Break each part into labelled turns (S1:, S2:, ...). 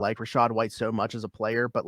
S1: like Rachaad White so much as a player, but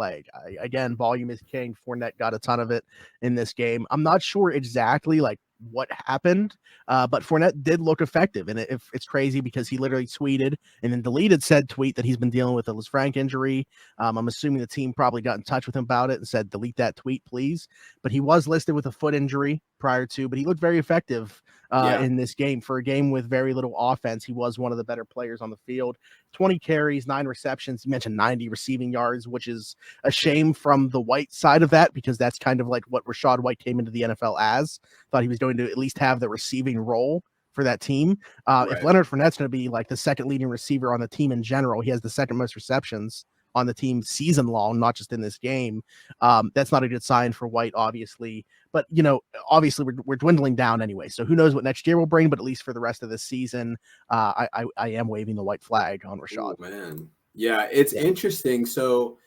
S1: again, volume is king. Fournette got a ton of it in this game. I'm not sure exactly like what happened, but Fournette did look effective, and it's crazy because he literally tweeted and then deleted said tweet that he's been dealing with a Lisfranc injury. I'm assuming the team probably got in touch with him about it and said delete that tweet, please. But he was listed with a foot injury prior to, but he looked very effective in this game. For a game with very little offense, he was one of the better players on the field. 20 carries, 9 receptions. You mentioned 90 receiving yards, which is a shame from the White side of that because that's kind of like what Rachaad White came into the NFL as. Thought he was going to at least have the receiving role for that team. If Leonard Fournette's going to be like the second leading receiver on the team in general, he has the second most receptions on the team season long, not just in this game. That's not a good sign for White, obviously. But, obviously we're dwindling down anyway. So who knows what next year will bring, but at least for the rest of this season, I am waving the white flag on Rachaad.
S2: Oh, man. Yeah, it's interesting. So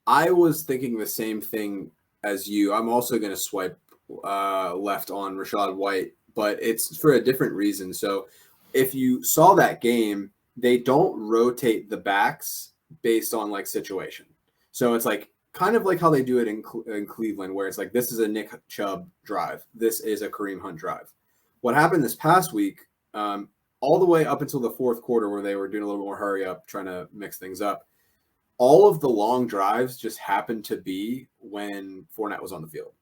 S2: I was thinking the same thing as you. I'm also going to swipe left on Rachaad White, but it's for a different reason. So if you saw that game, they don't rotate the backs based on like situation. So it's like kind of like how they do it in Cleveland, where it's like, this is a Nick Chubb drive. This is a Kareem Hunt drive. What happened this past week, all the way up until the fourth quarter where they were doing a little more hurry up, trying to mix things up, all of the long drives just happened to be when Fournette was on the field.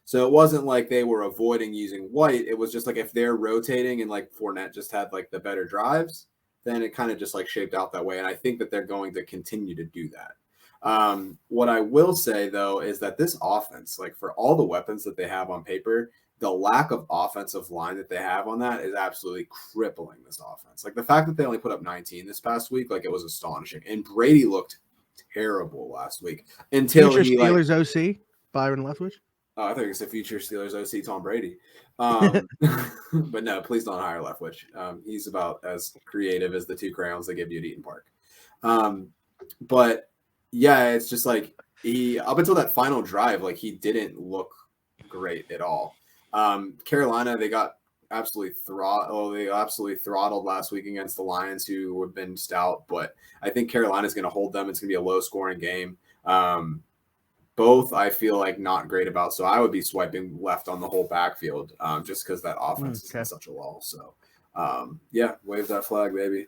S2: So it wasn't like they were avoiding using White. It was just like if they're rotating and like Fournette just had like the better drives, then it kind of just like shaped out that way. And I think that they're going to continue to do that. What I will say, though, is that this offense, like for all the weapons that they have on paper, the lack of offensive line that they have on that is absolutely crippling this offense. Like the fact that they only put up 19 this past week, like it was astonishing. And Brady looked terrible last week until
S1: future
S2: he
S1: Steelers OC, Byron Leftwich.
S2: Oh, I think it's a future Steelers OC, Tom Brady. But no, please don't hire Leftwich. He's about as creative as the 2 crayons they give you at Eaton Park. But yeah, it's just like he up until that final drive, like he didn't look great at all. Carolina, they got absolutely throttled last week against the Lions, who have been stout. But I think Carolina's going to hold them. It's going to be a low-scoring game. Both I feel like not great about, so I would be swiping left on the whole backfield just because that offense is in such a lull. So, wave that flag, baby.